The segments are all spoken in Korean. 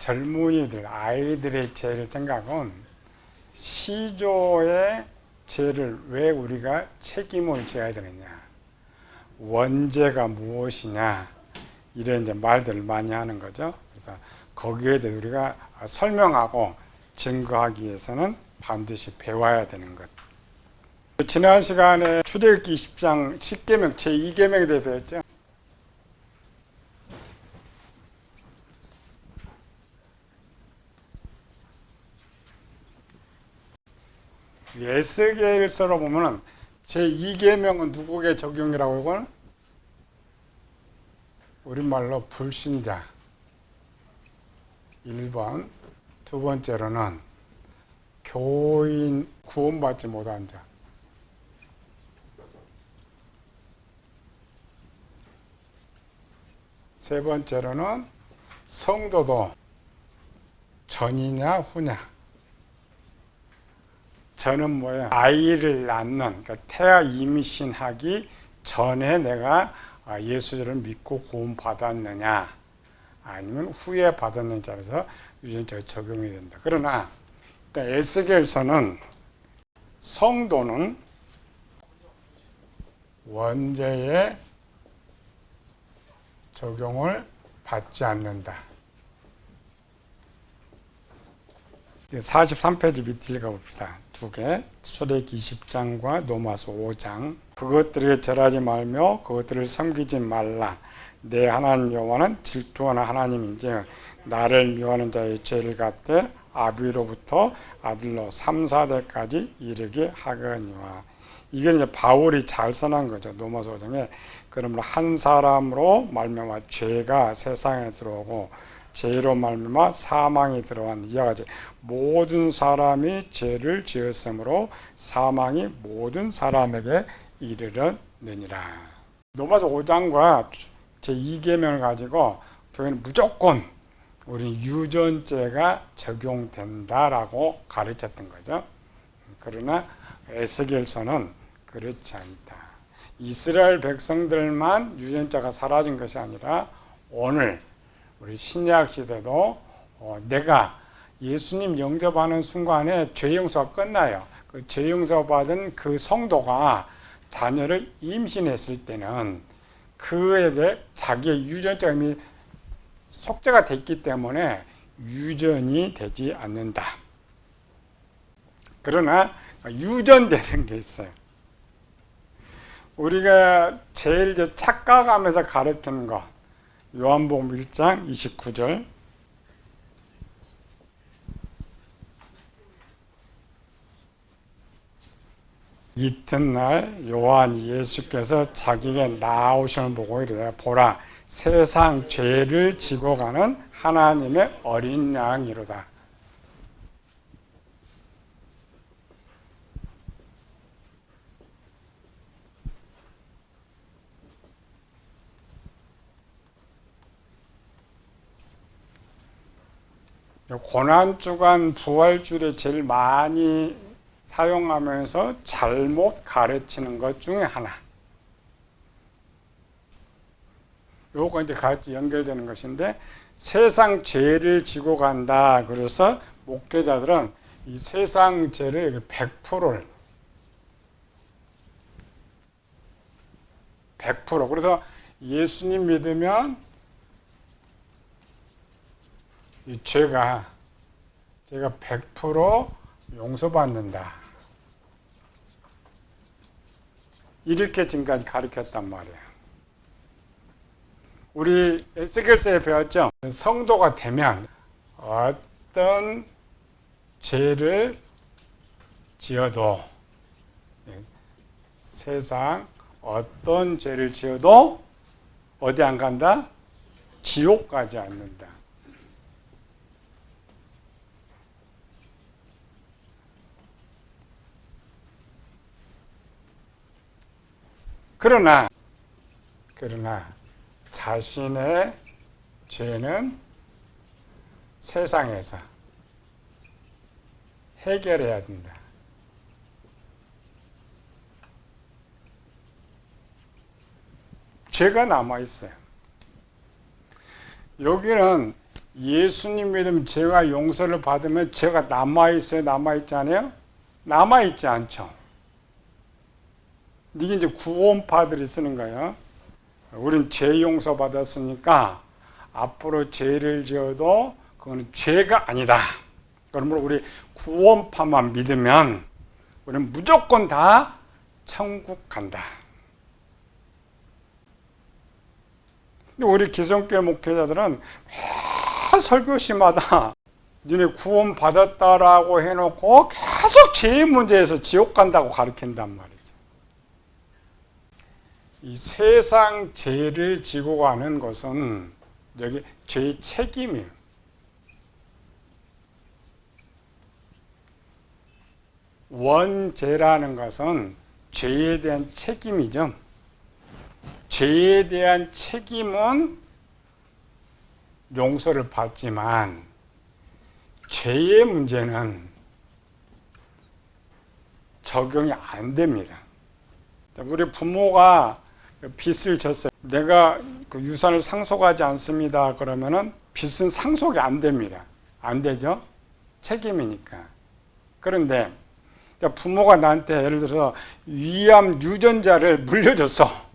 젊은이들, 아이들의 죄를 생각은 시조의 죄를 왜 우리가 책임을 져야 되느냐, 원죄가 무엇이냐, 이런 이제 말들을 많이 하는 거죠. 그래서 거기에 대해서 우리가 설명하고 증거하기 위해서는 반드시 배워야 되는 것. 지난 시간에 출애굽기 20장 10계명 제2계명에 대해 배웠죠. 에스겔서로 보면은 제2계명은 누구에게 적용이라고 하고는 우리말로 불신자 1번, 두 번째로는 교인 구원받지 못한 자, 세 번째로는 성도도 전이냐 후냐. 저는 뭐예요? 아이를 낳는, 그러니까 태아 임신하기 전에 내가 예수를 믿고 구원받았느냐, 아니면 후에 받았느냐에서 유전자가 적용이 된다. 그러나 일단 에스겔서는 성도는 원죄의 적용을 받지 않는다. 43페이지 밑에 읽어봅시다. 두 개, 출애굽기 20장과 로마서 5장. 그것들에 절하지 말며 그것들을 섬기지 말라. 내 하나님 여호와는 질투하는 하나님인지 나를 미워하는 자의 죄를 갚되 아비로부터 아들로 3, 4대까지 이르게 하거니와. 이게 이제 바울이 잘 써놓은 거죠. 로마서 5장에. 그러므로 한 사람으로 말미암아 죄가 세상에 들어오고 죄로 말미암아 사망이 들어온 이와 같이 모든 사람이 죄를 지었으므로 사망이 모든 사람에게 이르렀느니라. 로마서 5장과 제2계명을 가지고 교회는 무조건 우리 유전죄가 적용된다라고 가르쳤던 거죠. 그러나 에스겔서는 그렇지 않다. 이스라엘 백성들만 유전자가 사라진 것이 아니라 오늘 우리 신약 시대도 내가 예수님 영접하는 순간에 죄 용서가 끝나요. 그 죄 용서 받은 그 성도가 자녀를 임신했을 때는 그에게 자기의 유전자가 이미 속죄가 됐기 때문에 유전이 되지 않는다. 그러나 유전되는 게 있어요. 우리가 제일 착각하면서 가르치는 거, 요한복음 1장 29절. 이튿날 요한 예수께서 자기에게 나오심을 보고 이르되 보라, 세상 죄를 지고 가는 하나님의 어린 양이로다. 고난주간 부활주일에 제일 많이 사용하면서 잘못 가르치는 것 중에 하나. 요거 이제 같이 연결되는 것인데, 세상 죄를 지고 간다. 그래서 목회자들은 이 세상 죄를 100%를 100%. 그래서 예수님 믿으면 이 제가 100% 용서받는다. 이렇게 지금까지 가르쳤단 말이에요. 우리 에스겔서에 배웠죠? 성도가 되면 어떤 죄를 지어도, 세상 어떤 죄를 지어도 어디 안 간다? 지옥 가지 않는다. 그러나 자신의 죄는 세상에서 해결해야 된다. 죄가 남아 있어요. 여기는 예수님 믿으면 죄가 용서를 받으면 죄가 남아있어요? 남아있지 않아요? 남아있지 않죠. 이게 이제 구원파들이 쓰는 거예요. 우린 죄 용서 받았으니까 앞으로 죄를 지어도 그거는 죄가 아니다. 그러므로 우리 구원파만 믿으면 우리는 무조건 다 천국 간다. 근데 우리 기성교회 목회자들은 설교시마다 니네 구원 받았다라고 해놓고 계속 죄의 문제에서 지옥 간다고 가르친단 말이죠. 이 세상 죄를 지고 가는 것은 여기 죄의 책임이에요. 원죄라는 것은 죄에 대한 책임이죠. 죄에 대한 책임은 용서를 받지만 죄의 문제는 적용이 안 됩니다. 우리 부모가 빚을 졌어요. 내가 그 유산을 상속하지 않습니다. 그러면은 빚은 상속이 안 됩니다. 안 되죠? 책임이니까. 그런데 부모가 나한테 예를 들어서 위암 유전자를 물려줬어.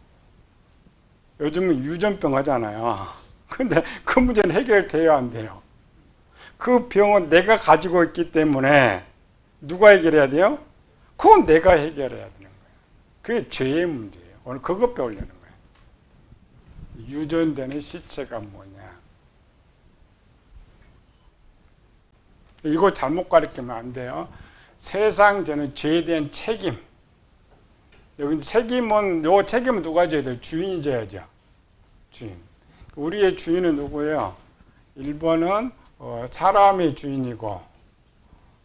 요즘은 유전병 하잖아요. 근데 그 문제는 해결돼야 안 돼요. 그 병은 내가 가지고 있기 때문에 누가 해결해야 돼요? 그건 내가 해결해야 되는 거예요. 그게 죄의 문제예요. 오늘 그것 배우려는 거예요. 유전되는 시체가 뭐냐. 이거 잘못 가르치면 안 돼요. 세상 죄는 죄에 대한 책임. 여기 책임은, 요 책임은 누가 져야 돼요? 주인이 져야죠. 주인. 우리의 주인은 누구예요? 1번은 사람의 주인이고,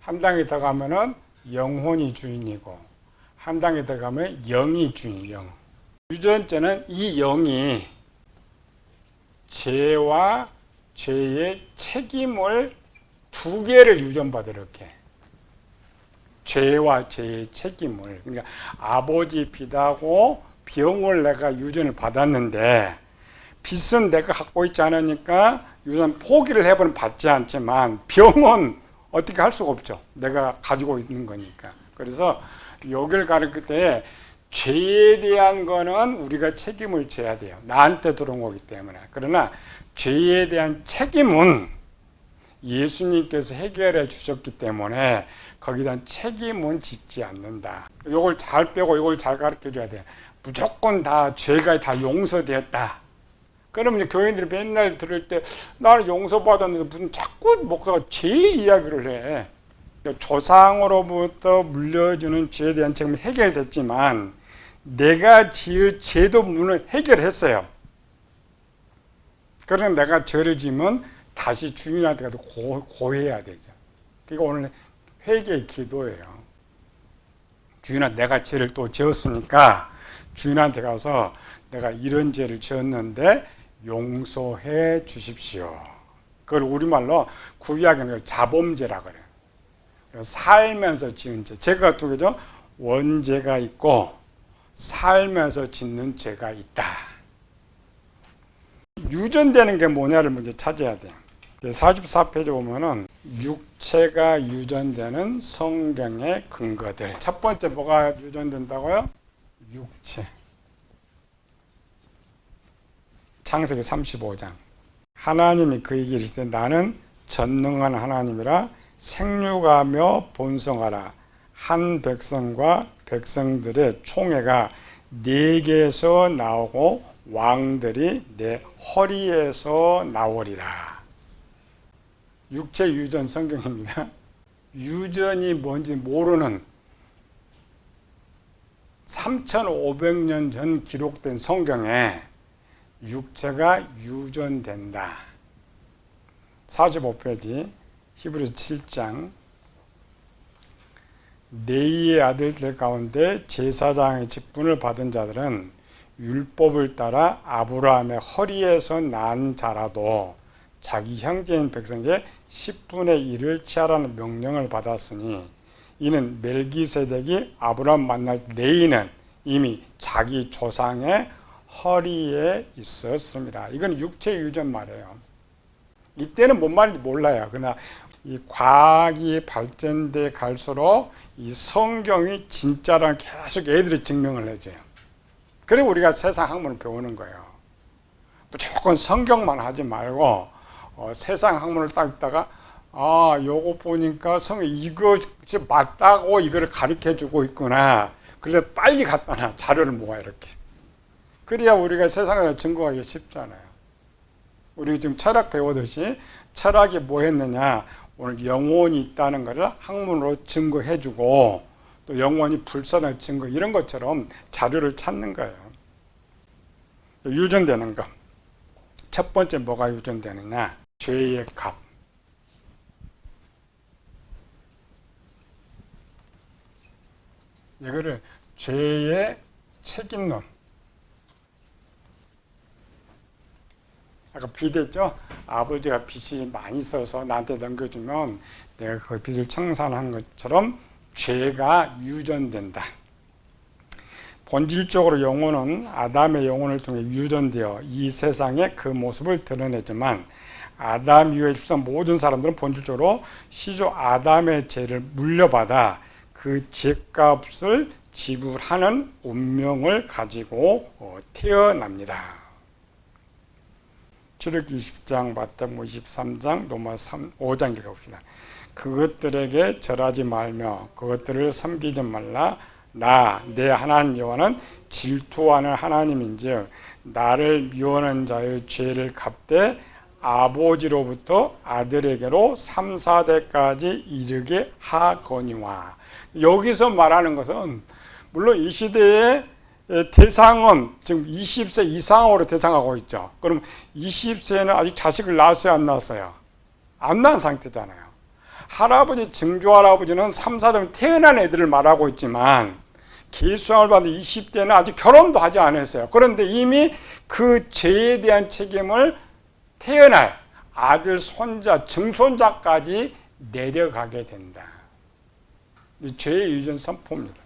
한 단계 더 가면은 영혼이 주인이고, 한 단계 더 가면 영이 주인, 영. 유전죄는 이 영이 죄와 죄의 책임을 두 개를 유전받아 이렇게. 죄와 죄의 책임을. 그러니까 아버지 빚하고 병을 내가 유전을 받았는데 빚은 내가 갖고 있지 않으니까 유전 포기를 해버리면 받지 않지만 병은 어떻게 할 수가 없죠. 내가 가지고 있는 거니까. 그래서 여기를 가르칠 때 죄에 대한 거는 우리가 책임을 져야 돼요. 나한테 들어온 거기 때문에. 그러나 죄에 대한 책임은 예수님께서 해결해 주셨기 때문에 거기에 대한 책임은 짓지 않는다. 이걸 잘 빼고 이걸 잘 가르쳐 줘야 돼. 무조건 다 죄가 다 용서되었다. 그러면 교인들이 맨날 들을 때 나는 용서받았는데 무슨 자꾸 목사가 죄 이야기를 해. 조상으로부터 물려주는 죄에 대한 책임은 해결됐지만 내가 지을 죄도 물론 해결했어요. 그러나 내가 죄를 지면 다시 주인한테 가서 고해야 되죠. 그러니까 오늘 회개의 기도예요. 주인아, 내가 죄를 또 지었으니까 주인한테 가서 내가 이런 죄를 지었는데 용서해 주십시오. 그걸 우리말로 구약에는 자범죄라 그래요. 살면서 지은 죄. 죄가 두 개죠. 원죄가 있고 살면서 짓는 죄가 있다. 유전되는 게 뭐냐를 먼저 찾아야 돼요. 44페이지 보면은 육체가 유전되는 성경의 근거들. 첫 번째 뭐가 유전된다고요? 육체. 창세기 35장. 하나님이 그에게 이르시되 나는 전능한 하나님이라 생육하며 번성하라. 한 백성과 백성들의 총회가 네게서 나오고 왕들이 내 허리에서 나오리라. 육체 유전 성경입니다. 유전이 뭔지 모르는 3500년 전 기록된 성경에 육체가 유전된다. 45페이지 히브리서 7장. 레위의 아들들 가운데 제사장의 직분을 받은 자들은 율법을 따라 아브라함의 허리에서 난 자라도 자기 형제인 백성에게 10분의 1을 취하라는 명령을 받았으니 이는 멜기세덱이 아브라함 만날 레위는 이미 자기 조상의 허리에 있었습니다. 이건 육체 유전 말이에요. 이때는 뭔 말인지 몰라요. 그러나 이 과학이 발전돼 갈수록 이 성경이 진짜라는 계속 애들이 증명을 해줘요. 그리고 우리가 세상 학문을 배우는 거예요. 무조건 성경만 하지 말고 세상 학문을 딱 읽다가 요거 보니까 이것이 맞다고 이거를 가르쳐주고 있구나. 그래서 빨리 갖다 놔. 자료를 모아 이렇게. 그래야 우리가 세상을 증거하기 쉽잖아요. 우리 지금 철학 배우듯이 철학이 뭐 했느냐. 오늘 영혼이 있다는 것을 학문으로 증거해주고 또 영혼이 불선을 증거 이런 것처럼 자료를 찾는 거예요. 유전되는 것. 첫 번째 뭐가 유전되느냐. 죄의 값. 이거를 죄의 책임론. 아까 빚했죠? 아버지가 빚이 많이 있어서 나한테 넘겨주면 내가 그 빚을 청산한 것처럼 죄가 유전된다. 본질적으로 영혼은 아담의 영혼을 통해 유전되어 이 세상에 그 모습을 드러내지만 아담 이후에 출산 모든 사람들은 본질적으로 시조 아담의 죄를 물려받아 그 죄값을 지불하는 운명을 가지고 태어납니다. 출애굽기 20장, 마태복음 23장, 로마 5장 읽어봅시다. 그것들에게 절하지 말며 그것들을 섬기지 말라. 나 내 하나님 여호와는 질투하는 하나님인즉 나를 미워하는 자의 죄를 갚되 아버지로부터 아들에게로 3, 4대까지 이르게 하거니와. 여기서 말하는 것은 물론 이 시대에 대상은 지금 20세 이상으로 대상하고 있죠. 그럼 20세는 아직 자식을 낳았어요, 안 낳았어요? 안 낳은 상태잖아요. 할아버지, 증조할아버지는 3, 4대면 태어난 애들을 말하고 있지만 계수함을 받은 20대는 아직 결혼도 하지 않았어요. 그런데 이미 그 죄에 대한 책임을 태어날 아들, 손자, 증손자까지 내려가게 된다. 죄의 유전 선포입니다.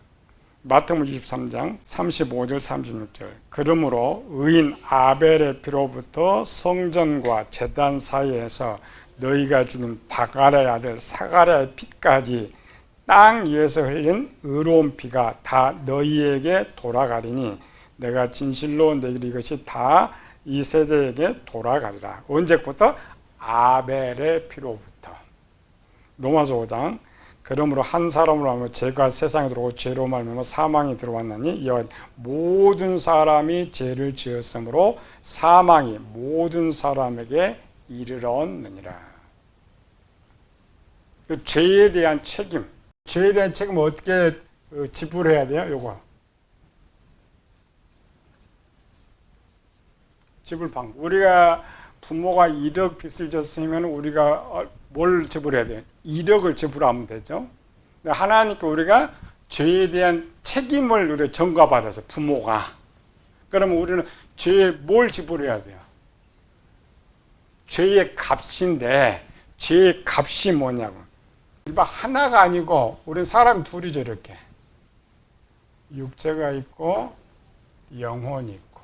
마태복음 23장 35절 36절. 그러므로 의인 아벨의 피로부터 성전과 제단 사이에서 너희가 죽인 바가랴의 아들 사가랴의 피까지 땅 위에서 흘린 의로운 피가 다 너희에게 돌아가리니 내가 진실로 너희를 이것이 다 이 세대에게 돌아가리라. 언제부터? 아벨의 피로부터. 로마서 5장. 그러므로 한 사람으로 하면 죄가 세상에 들어오고 죄로 말미암아 사망이 들어왔나니 이와 모든 사람이 죄를 지었으므로 사망이 모든 사람에게 이르렀느니라. 죄에 대한 책임. 죄에 대한 책임을 어떻게 지불해야 돼요? 요거. 지불 방법. 우리가 부모가 1억 빚을 졌으면 우리가 뭘 지불해야 돼요? 1억을 지불하면 되죠. 하나님께 우리가 죄에 대한 책임을 우리가 전가받아서 부모가. 그러면 우리는 죄에 뭘 지불해야 돼요? 죄의 값인데 죄의 값이 뭐냐고. 일반 하나가 아니고 우리 사람 둘이죠. 이렇게. 육체가 있고 영혼이 있고.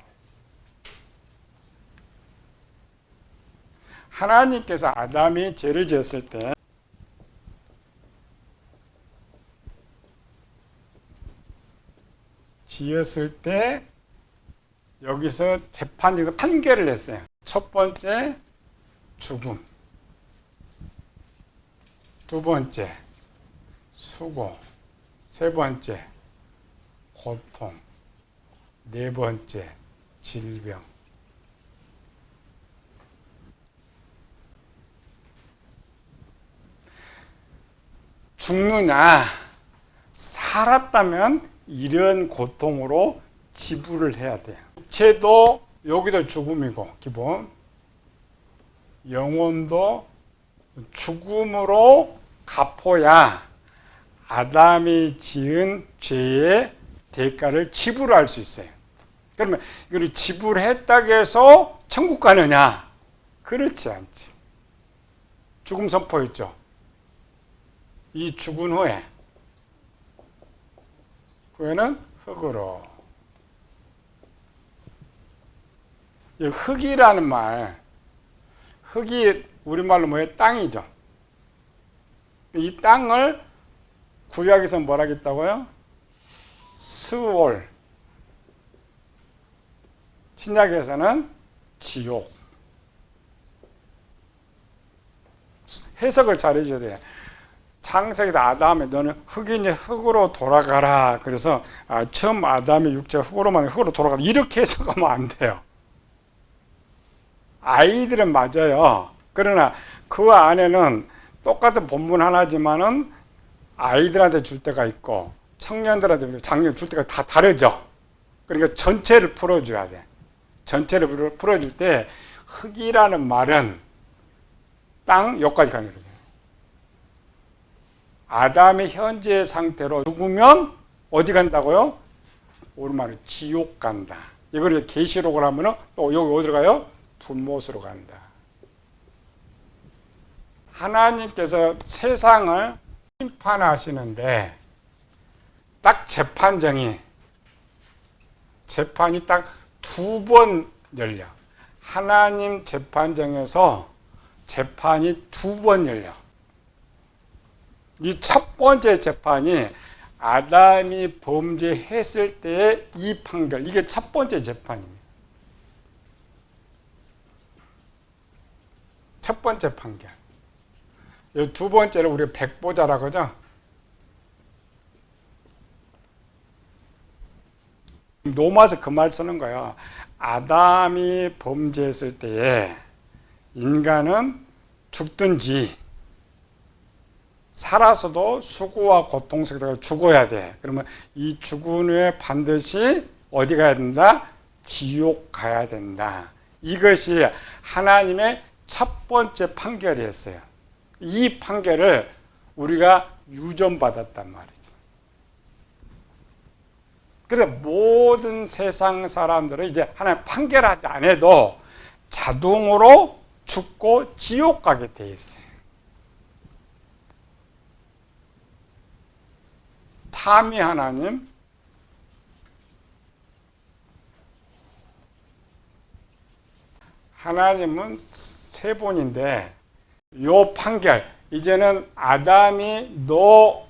하나님께서 아담이 죄를 지었을 때 여기서 재판에서 판결을 했어요. 첫 번째 죽음, 두 번째 수고, 세 번째 고통, 네 번째 질병. 죽느냐, 살았다면 이런 고통으로 지불을 해야 돼요. 육체도 여기도 죽음이고 기본, 영혼도 죽음으로 갚아야 아담이 지은 죄의 대가를 지불할 수 있어요. 그러면 이걸 지불했다고 해서 천국 가느냐? 그렇지 않지. 죽음 선포했죠. 이 죽은 후에는 흙으로. 이 흙이라는 말, 흙이 우리말로 뭐예요? 땅이죠. 이 땅을 구약에서 뭐라 했다고요? 스올. 신약에서는 지옥. 해석을 잘 해줘야 돼. 창세기에서 아담에 너는 흙이니 흙으로 돌아가라. 그래서 처음 아담의 육체가 흙으로 돌아가라. 이렇게 해석하면 안 돼요. 아이들은 맞아요. 그러나 그 안에는 똑같은 본문 하나지만은 아이들한테 줄 때가 있고 청년들한테 장년 줄 때가 다 다르죠. 그러니까 전체를 풀어줘야 돼. 전체를 풀어줄 때 흙이라는 말은 땅 여기까지 가는 거예요. 아담의 현재 상태로 죽으면 어디 간다고요? 우리말로 지옥 간다. 이걸 계시록을 하면은 또 여기 어디로 가요? 분못으로 간다. 하나님께서 세상을 심판하시는데 딱 재판이 딱 2번 열려. 하나님 재판정에서 재판이 2번 열려. 이 첫 번째 재판이 아담이 범죄했을 때의 이 판결, 이게 첫 번째 재판입니다. 첫 번째 판결. 두 번째를 우리가 백보자라고 하죠. 로마서 그 말 쓰는 거예요. 아담이 범죄했을 때에 인간은 죽든지 살아서도 수고와 고통 속에서 죽어야 돼. 그러면 이 죽은 후에 반드시 어디 가야 된다? 지옥 가야 된다. 이것이 하나님의 첫 번째 판결이었어요. 이 판결을 우리가 유전받았단 말이죠. 그래서 모든 세상 사람들은 이제 하나님 판결하지 않아도 자동으로 죽고 지옥 가게 돼 있어요. 삼위 하나님, 하나님은 세 분인데 요 판결, 이제는 아담이 너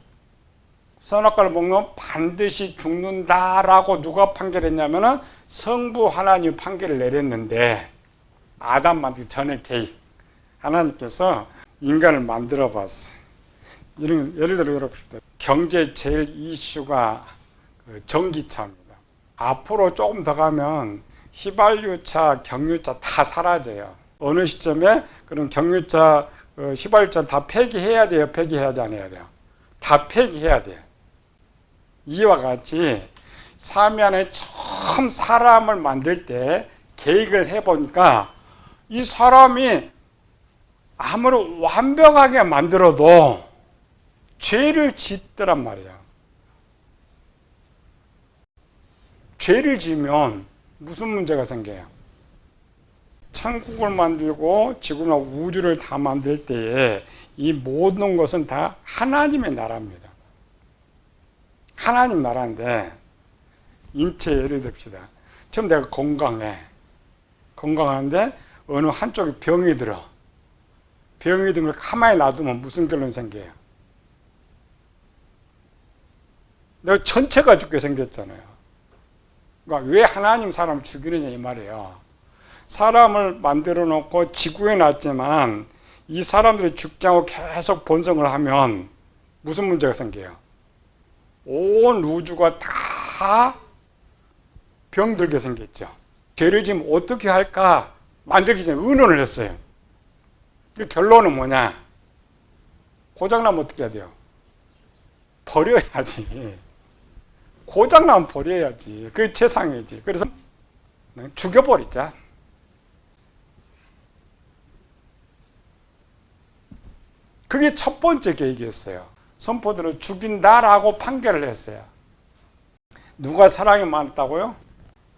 선악과를 먹으면 반드시 죽는다라고 누가 판결했냐면은 성부 하나님 판결을 내렸는데 아담 만들기 전에 개입. 하나님께서 인간을 만들어 봤어요. 예를 들어 여러분, 경제 제일 이슈가 전기차입니다. 앞으로 조금 더 가면 휘발유차, 경유차 다 사라져요. 어느 시점에 그런 경유차, 휘발유차 다 폐기해야 돼요? 폐기해야지 안 해야 돼요? 다 폐기해야 돼요. 이와 같이 삼위 하나님 처음 사람을 만들 때 계획을 해보니까 이 사람이 아무리 완벽하게 만들어도 죄를 짓더란 말이야. 죄를 지으면 무슨 문제가 생겨요? 천국을 만들고 지구나 우주를 다 만들 때에 이 모든 것은 다 하나님의 나라입니다. 하나님 나라인데 인체 예를 듭시다. 처음 내가 건강한데 어느 한쪽에 병이 들어. 병이 든 걸 가만히 놔두면 무슨 결론이 생겨요? 내가 전체가 죽게 생겼잖아요. 그러니까 왜 하나님 사람을 죽이느냐 이 말이에요. 사람을 만들어 놓고 지구에 놨지만 이 사람들이 죽지 않고 계속 번성을 하면 무슨 문제가 생겨요? 온 우주가 다 병들게 생겼죠. 죄를 지금 어떻게 할까 만들기 전에 의논을 했어요. 그 결론은 뭐냐? 고장나면 어떻게 해야 돼요? 버려야지. 고장나면 버려야지. 그게 최상이지. 그래서 죽여버리자. 그게 첫 번째 계획이었어요. 선포들을 죽인다라고 판결을 했어요. 누가 사랑이 많았다고요?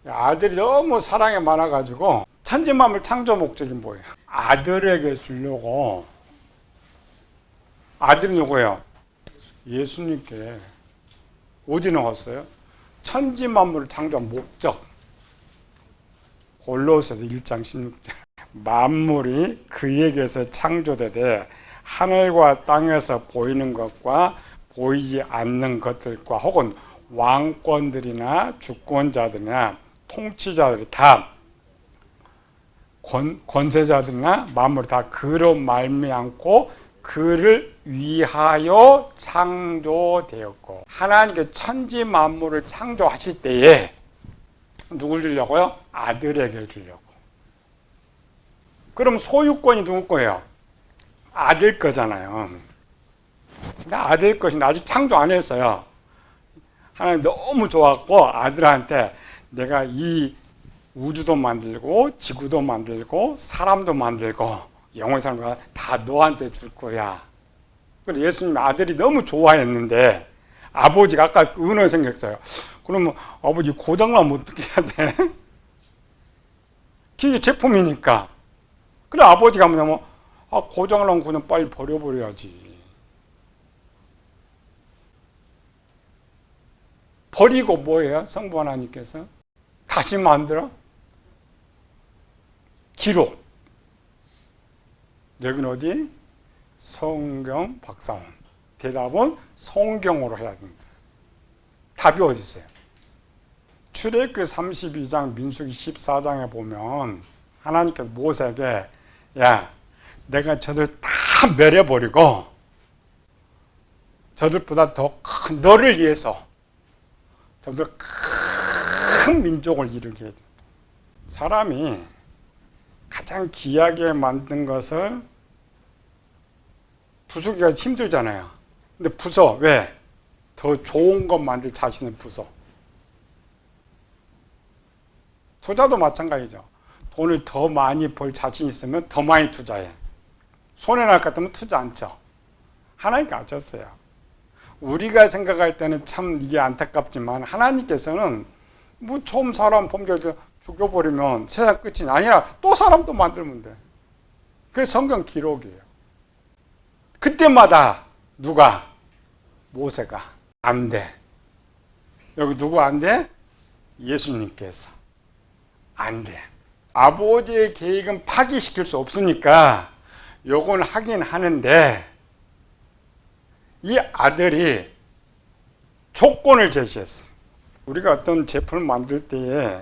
아들이 너무 사랑이 많아가지고 천지만물 창조 목적이 뭐예요? 아들에게 주려고. 아들이 누구예요? 예수님께. 어디 나왔어요? 천지만물을 창조한 목적. 골로새서 1장 16절. 만물이 그에게서 창조되되 하늘과 땅에서 보이는 것과 보이지 않는 것들과 혹은 왕권들이나 주권자들이나 통치자들이 다 권세자들이나 만물이 다 그로 말미암고 그를 위하여 창조되었고, 하나님께 천지 만물을 창조하실 때에 누굴 주려고요? 아들에게 주려고. 그럼 소유권이 누구 거예요? 아들 거잖아요. 근데 아들 것인데 아직 창조 안 했어요. 하나님 너무 좋았고 아들한테 내가 이 우주도 만들고 지구도 만들고 사람도 만들고 영원히 사람도 다 너한테 줄 거야. 그래서 예수님 아들이 너무 좋아했는데 아버지가 아까 은혜 생겼어요. 그러면 아버지 고장나면 어떻게 해야 돼? 기계 제품이니까. 그래 아버지가 뭐냐면 고장나면 그냥 빨리 버려버려야지. 버리고 뭐예요? 성부 하나님께서 다시 만들어? 기록. 여기는 어디? 성경 박사원. 대답은 성경으로 해야 됩니다. 답이 어디 있어요? 출애굽기 32장 민수기 14장에 보면 하나님께서 모세에게 야 내가 저들 다 멸해버리고 저들보다 더 큰 너를 위해서 저들 큰 민족을 이루게 해줘. 사람이 가장 귀하게 만든 것을 부수기가 힘들잖아요. 근데 부숴. 왜? 더 좋은 것 만들 자신을 부숴. 투자도 마찬가지죠. 돈을 더 많이 벌 자신 있으면 더 많이 투자해. 손해날 것 같으면 투자 안 쳐. 하나님께 안 쳤어요. 우리가 생각할 때는 참 이게 안타깝지만 하나님께서는 뭐 처음 사람 범죄를 죽여버리면 세상 끝이 아니라 또 사람 또 만들면 돼. 그게 성경 기록이에요. 그때마다 누가? 모세가 안 돼. 여기 누구 안 돼? 예수님께서 안 돼. 아버지의 계획은 파기시킬 수 없으니까 요건 하긴 하는데 이 아들이 조건을 제시했어요. 우리가 어떤 제품을 만들 때에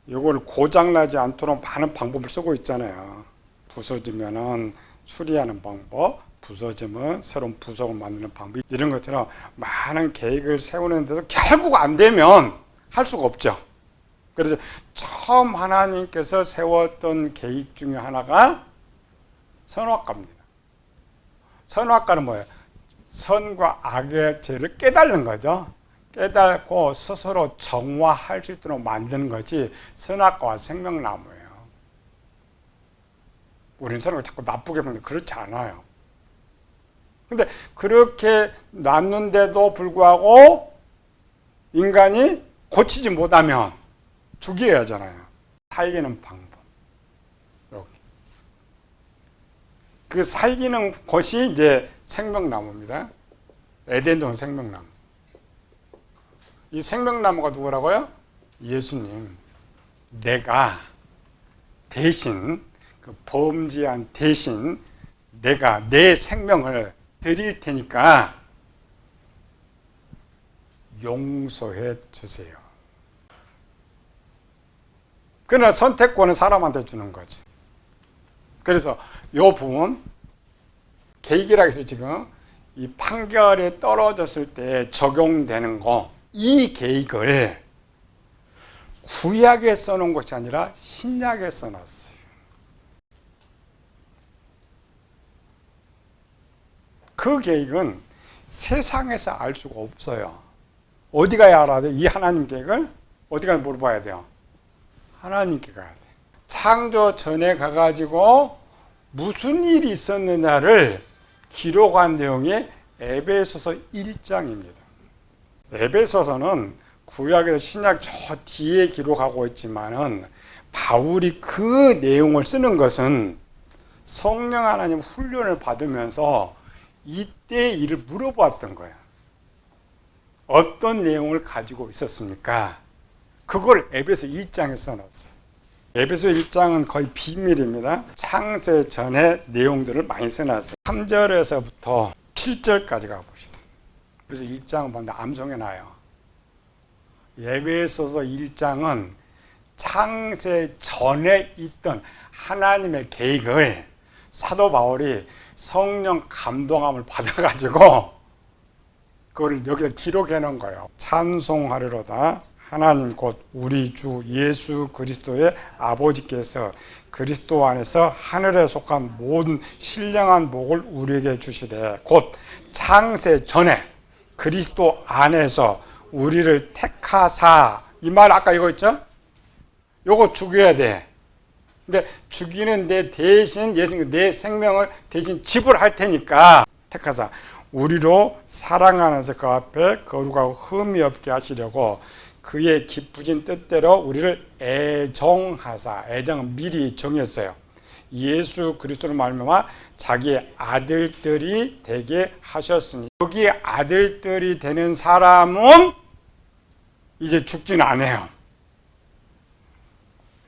요걸 고장나지 않도록 많은 방법을 쓰고 있잖아요. 부서지면은 수리하는 방법, 부서지면 새로운 부속을 만드는 방법, 이런 것처럼 많은 계획을 세우는데도 결국 안 되면 할 수가 없죠. 그래서 처음 하나님께서 세웠던 계획 중에 하나가 선악과입니다. 선악과는 뭐예요? 선과 악의 죄를 깨달는 거죠. 깨닫고 스스로 정화할 수 있도록 만드는 것이 선악과와 생명나무예요. 우리는 선악을 자꾸 나쁘게 보는데 그렇지 않아요. 근데 그렇게 놨는데도 불구하고 인간이 고치지 못하면 죽여야 하잖아요. 살리는 방법. 여기. 그 살리는 것이 이제 생명나무입니다. 에덴동 생명나무. 이 생명나무가 누구라고요? 예수님. 내가 대신 그 범죄한 대신 내가 내 생명을 드릴 테니까 용서해 주세요. 그러나 선택권은 사람한테 주는 거지. 그래서 이 부분 계획이라고 해서 지금 이 판결에 떨어졌을 때 적용되는 거, 이 계획을 구약에 써놓은 것이 아니라 신약에 써놨어요. 그 계획은 세상에서 알 수가 없어요. 어디 가야 알아야 돼? 이 하나님 계획을 어디 가서 물어봐야 돼요? 하나님께 가야 돼. 창조 전에 가가지고 무슨 일이 있었느냐를 기록한 내용이 에베소서 1장입니다. 에베소서는 구약에서 신약 저 뒤에 기록하고 있지만은 바울이 그 내용을 쓰는 것은 성령 하나님 훈련을 받으면서 이때 일을 물어봤던 거예요. 어떤 내용을 가지고 있었습니까? 그걸 에베소 1장에 써놨어요. 에베소 1장은 거의 비밀입니다. 창세 전의 내용들을 많이 써놨어요. 3절에서부터 7절까지 가봅시다. 그래서 1장은 먼저 암송해놔요. 에베소서 1장은 창세 전에 있던 하나님의 계획을 사도 바울이 성령 감동함을 받아가지고 그걸 여기다 기록해 놓은 거예요. 찬송하리로다. 하나님 곧 우리 주 예수 그리스도의 아버지께서 그리스도 안에서 하늘에 속한 모든 신령한 복을 우리에게 주시되 곧 창세 전에 그리스도 안에서 우리를 택하사. 이 말 아까 이거 있죠? 요거 죽여야 돼. 근데 죽이는 내 대신 예수님 내 생명을 대신 지불할 테니까 택하사 우리로 사랑 안에서 그 앞에 거룩하고 흠이 없게 하시려고 그의 기쁘신 뜻대로 우리를 애정하사. 애정은 미리 정했어요. 예수 그리스도로 말미암아 자기의 아들들이 되게 하셨으니 여기 아들들이 되는 사람은 이제 죽지는 않아요.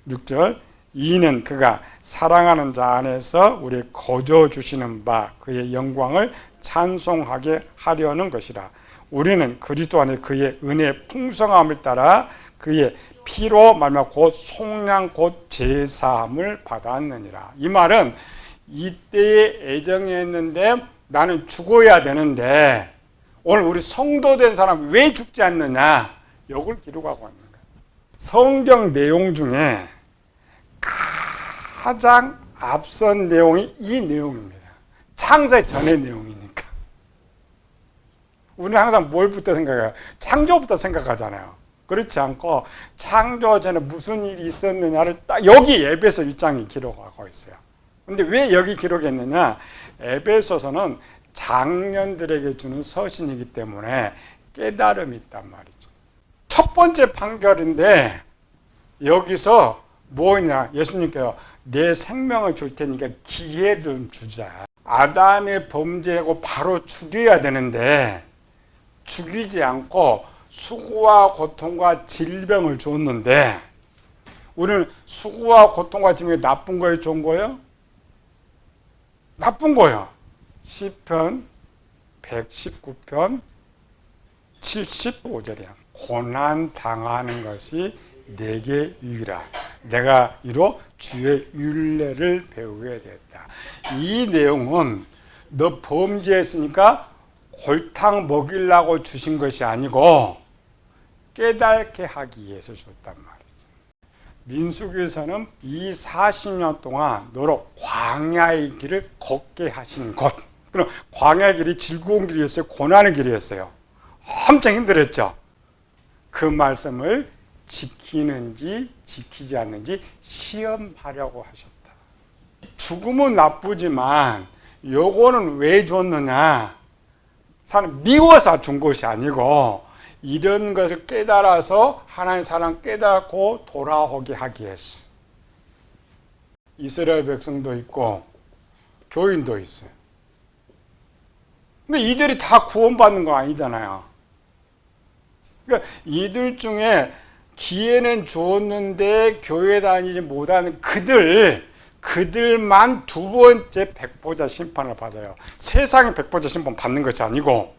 6절 이는 그가 사랑하는 자 안에서 우리 거저 주시는 바 그의 영광을 찬송하게 하려는 것이라. 우리는 그리스도 안에 그의 은혜의 풍성함을 따라 그의 피로 말미암아 곧 속량 곧 제사함을 받았느니라. 이 말은 이때에 애정했는데 나는 죽어야 되는데 오늘 우리 성도된 사람 왜 죽지 않느냐, 이걸 기록하고 있는 거예요. 성경 내용 중에 가장 앞선 내용이 이 내용입니다. 창세 전의 내용이니까. 우리는 항상 뭘부터 생각해요? 창조부터 생각하잖아요. 그렇지 않고 창조 전에 무슨 일이 있었느냐를 딱 여기 에베소 1장이 기록하고 있어요. 근데 왜 여기 기록했느냐? 에베소서는 장년들에게 주는 서신이기 때문에 깨달음이 있단 말이죠. 첫 번째 판결인데 여기서 뭐냐? 예수님께서 내 생명을 줄 테니까 기회 좀 주자. 아담의 범죄하고 바로 죽여야 되는데 죽이지 않고 수고와 고통과 질병을 줬는데 우리는 수고와 고통과 질병이 나쁜 거예요? 좋은 거예요? 나쁜 거예요. 시편 119편 75절이야. 고난 당하는 것이 내게 유익이라. 내가 이로 주의 율례를 배우게 됐다. 이 내용은 너 범죄했으니까 골탕 먹이려고 주신 것이 아니고 깨닫게 하기 위해서 줬단 말이죠. 민수기에서는 이 40년 동안 너로 광야의 길을 걷게 하신 것. 그럼 광야의 길이 즐거운 길이었어요? 고난의 길이었어요? 엄청 힘들었죠. 그 말씀을 지키는지 지키지 않는지 시험하려고 하셨다. 죽음은 나쁘지만 요거는 왜 줬느냐? 사람 미워서 준 것이 아니고 이런 것을 깨달아서 하나님의 사랑 깨닫고 돌아오게 하기 위해서. 이스라엘 백성도 있고 교인도 있어요. 근데 이들이 다 구원받는 거 아니잖아요. 그러니까 이들 중에 기회는 주었는데 교회 다니지 못하는 그들만 두 번째 백보자 심판을 받아요. 세상의 백보자 심판 받는 것이 아니고.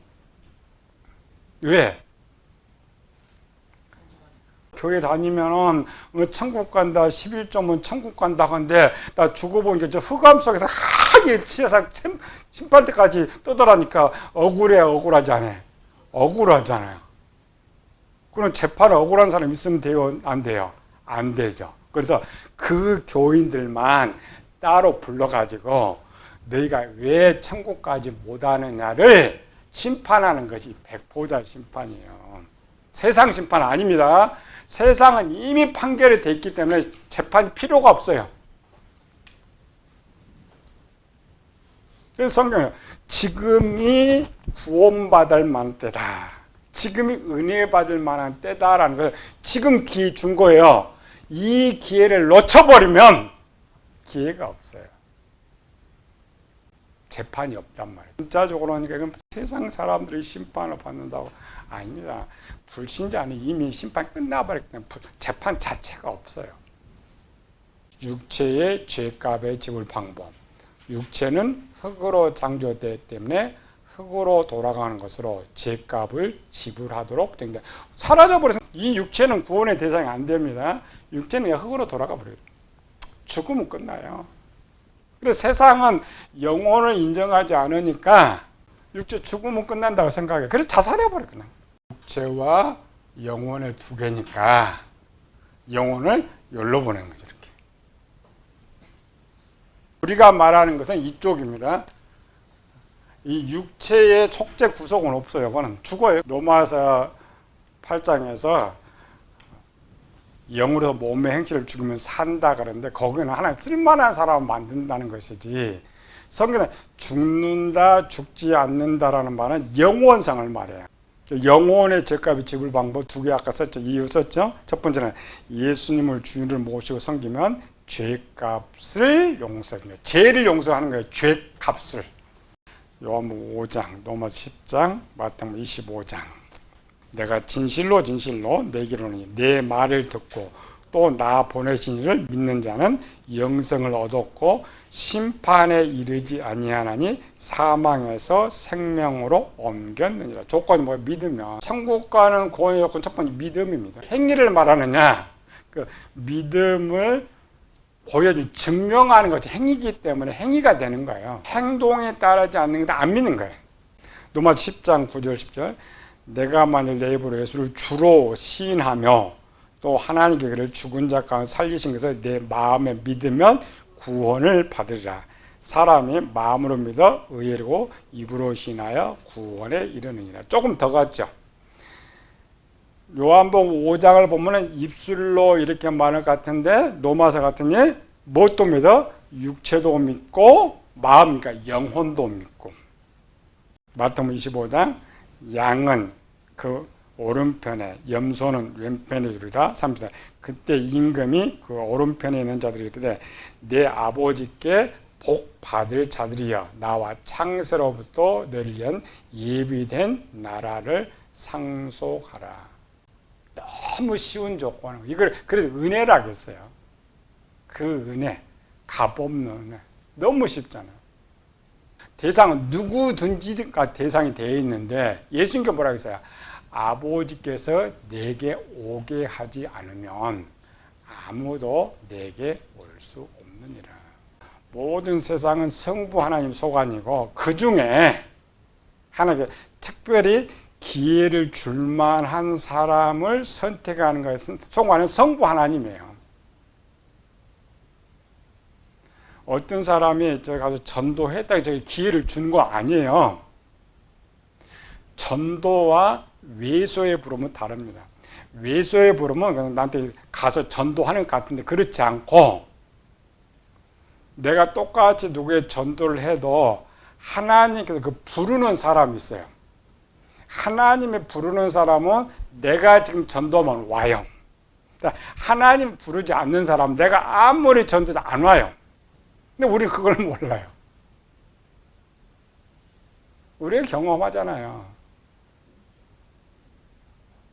왜? 교회 다니면은 천국 간다, 11조면 천국 간다 하는데 나 죽어보니까 저 흑암 속에서 세상 심판 때까지 떠돌아니까 억울하잖아요. 그럼 재판에 억울한 사람 있으면 돼요? 안 돼요? 안 되죠. 그래서 그 교인들만 따로 불러가지고 너희가 왜 천국까지 못하느냐를 심판하는 것이 백보자 심판이에요. 세상 심판 아닙니다. 세상은 이미 판결이 됐기 때문에 재판이 필요가 없어요. 그래서 성경은 지금이 구원받을 만한 때다. 지금이 은혜 받을 만한 때다라는 거예요. 지금 기회 준 거예요. 이 기회를 놓쳐버리면 기회가 없어요. 재판이 없단 말이에요. 진짜적으로는 이건 세상 사람들이 심판을 받는다고 아닙니다. 불신자는 이미 심판 끝나버렸기 때문에 재판 자체가 없어요. 육체의 죄값의 지불 방법. 육체는 흙으로 창조되기 때문에 흙으로 돌아가는 것으로 죄값을 지불하도록 된다. 사라져버려서 이 육체는 구원의 대상이 안 됩니다. 육체는 흙으로 돌아가 버려요. 죽으면 끝나요. 그래서 세상은 영혼을 인정하지 않으니까 육체 죽으면 끝난다고 생각해요. 그래서 자살해버려요. 그냥. 육체와 영혼의 두 개니까 영혼을 열로 보낸 거죠. 이렇게. 우리가 말하는 것은 이쪽입니다. 이 육체의 속죄 구속은 없어요. 그거는 죽어요. 로마서 8장에서 영으로 몸의 행실을 죽이면 산다 그러는데 거기는 하나님 쓸만한 사람을 만든다는 것이지 성경은 죽는다 죽지 않는다라는 말은 영원성을 말해요. 영혼의 죄값이 지불 방법 두 개 아까 썼죠. 이유 썼죠. 첫 번째는 예수님을 주인을 모시고 섬기면 죄값을 용서합니다. 죄를 용서하는 거예요. 죄값을. 요한복음 5장, 로마서 10장, 마태복음 25장. 내가 진실로 내기로는 내 말을 듣고 또 나 보내신 이를 믿는 자는 영생을 얻었고 심판에 이르지 아니하나니 사망에서 생명으로 옮겼느니라. 조건이 뭐예요? 믿으면. 천국 가는 구원의 조건 첫 번째 믿음입니다. 행위를 말하느냐? 그 믿음을 보여준 증명하는 것이 행위이기 때문에 행위가 되는 거예요. 행동에 따르지 않는 게 안 믿는 거예요. 로마서 10장 9절 10절 내가 만일 내 입으로 예수를 주로 시인하며 또 하나님께 그를 죽은 자 가운데 살리신 것을 내 마음에 믿으면 구원을 받으리라. 사람이 마음으로 믿어 의롭고 입으로 시인하여 구원에 이르느니라. 조금 더 갔죠. 요한복음 5장을 보면은 입술로 이렇게 말할 것 같은데 로마서 같으니 뭣도 믿어? 육체도 믿고 마음, 그러니까 영혼도 믿고. 마태복음 25장 양은 그 오른편에 염소는 왼편에 두리라. 30절 그때 임금이 그 오른편에 있는 자들이 이르되 내 아버지께 복 받을 자들이여 나와 창세로부터 너를 위한 예비된 나라를 상속하라. 너무 쉬운 조건. 이걸 그래서 은혜라고 했어요. 그 은혜, 값없는 은혜. 너무 쉽잖아요. 대상은 누구든지가 대상이 되어 있는데 예수님께 뭐라고 했어요? 아버지께서 내게 오게 하지 않으면 아무도 내게 올 수 없느니라. 모든 세상은 성부 하나님 소관이고 그 중에 하나님께 특별히 기회를 줄 만한 사람을 선택하는 것은 소관은 성부 하나님이에요. 어떤 사람이 저기 가서 전도했다고 저기 기회를 준 거 아니에요. 전도와 외소의 부름은 다릅니다. 외소의 부름은 그냥 나한테 가서 전도하는 것 같은데 그렇지 않고 내가 똑같이 누구의 전도를 해도 하나님께서 그 부르는 사람이 있어요. 하나님이 부르는 사람은 내가 지금 전도하면 와요. 하나님 부르지 않는 사람은 내가 아무리 전도해도 안 와요. 근데 우리 그걸 몰라요. 우리가 경험하잖아요.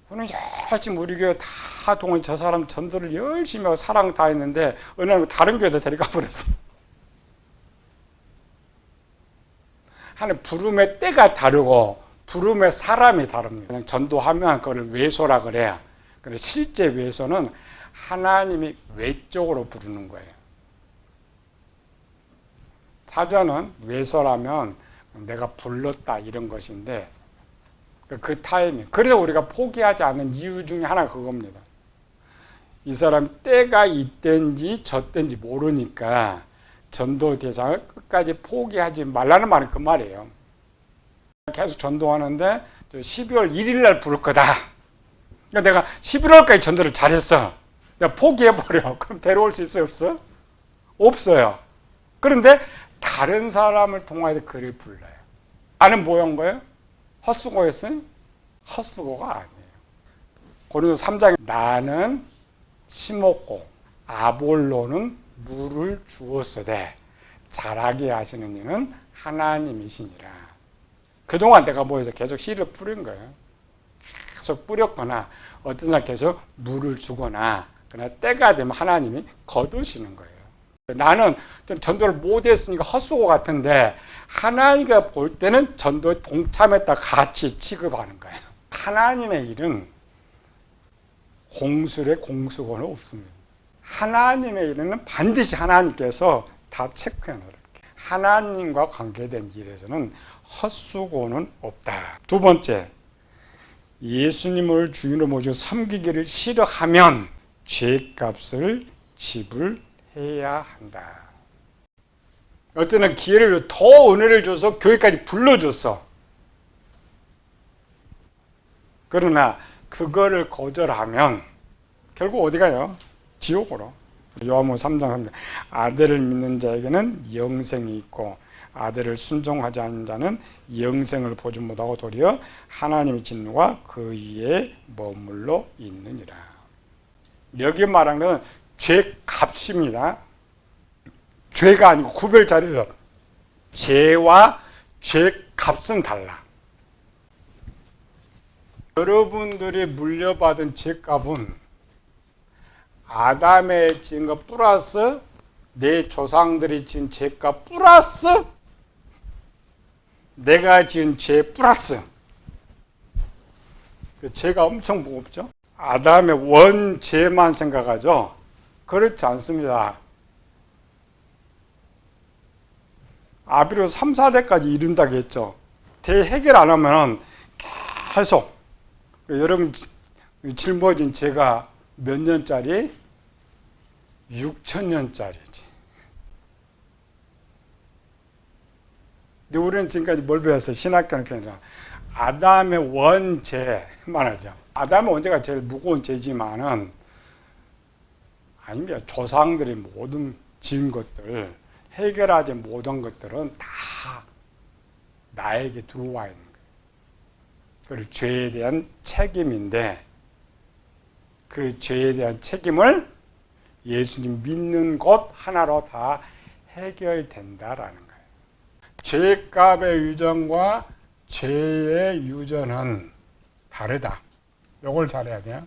우리는 열심히 우리 교회 다 동원 저 사람 전도를 열심히 하고 사랑 다 했는데 어느 날 다른 교회도 데려가 버렸어. 하나님 부름의 때가 다르고 부름의 사람이 다릅니다. 그냥 전도하면 그걸 외소라 그래야. 그런데 실제 외소는 하나님이 외적으로 부르는 거예요. 사전은 외소라면 내가 불렀다 이런 것인데 그 타이밍. 그래서 우리가 포기하지 않는 이유 중에 하나가 그겁니다. 이 사람 때가 이땐지 저땐지 모르니까 전도 대상을 끝까지 포기하지 말라는 말은 그 말이에요. 계속 전도하는데 12월 1일 날 부를 거다. 그러니까 내가 11월까지 전도를 잘했어. 내가 포기해버려. 그럼 데려올 수 있어요? 없어? 없어요. 그런데 다른 사람을 통하여 그를 불러요. 나는 뭐한 거예요? 헛수고했어요? 헛수고가 아니에요. 고린도서 3장에 나는 심었고 아볼로는 물을 주었으되 자라게 하시는 이는 하나님이시니라. 그동안 내가 뭐해서 계속 씨를 뿌린 거예요. 계속 뿌렸거나 어떤 날 계속 물을 주거나 그러나 때가 되면 하나님이 거두시는 거예요. 나는 전도를 못했으니까 헛수고 같은데 하나님가 볼 때는 전도에 동참했다 같이 취급하는 거예요. 하나님의 일은 공술에 공수고는 없습니다. 하나님의 일은 반드시 하나님께서 다 체크해 놓을게요. 하나님과 관계된 일에서는 헛수고는 없다. 두 번째, 예수님을 주인으로 모시고 섬기기를 싫어하면 죄값을 지불해야 한다. 어떤 기회를 더 은혜를 줘서 교회까지 불러줬어. 그러나 그거를 거절하면 결국 어디 가요? 지옥으로. 요한복음 3장 3절 아들을 믿는 자에게는 영생이 있고 아들을 순종하지 않는 자는 영생을 보지 못하고 도리어 하나님의 진노가 그 위에 머물러 있느니라. 여기 말하는 건 죄값입니다. 죄가 아니고 구별 잘해요. 죄와 죄값은 달라. 여러분들이 물려받은 죄값은 아담의 지은 것 플러스 내 조상들이 지은 죄값 플러스 내가 지은 죄 플러스. 그 죄가 엄청 무겁죠. 아담의 원죄만 생각하죠. 그렇지 않습니다. 아비로 3, 4대까지 이른다고 했죠. 대해결 안 하면 계속. 여러분 짊어진 죄가 몇 년짜리? 6,000년짜리지. 근데 우리는 지금까지 뭘 배웠어요? 신학교는 그냥 아담의 원죄만 하죠. 아담의 원죄가 제일 무거운 죄지만은 아닙니다. 조상들이 모든 지은 것들 해결하지 못한 것들은 다 나에게 들어와 있는 거예요. 그리고 죄에 대한 책임인데 그 죄에 대한 책임을 예수님 믿는 것 하나로 다 해결된다라는 거예요. 죄값의 유전과 죄의 유전은 다르다. 이걸 잘해야 돼요.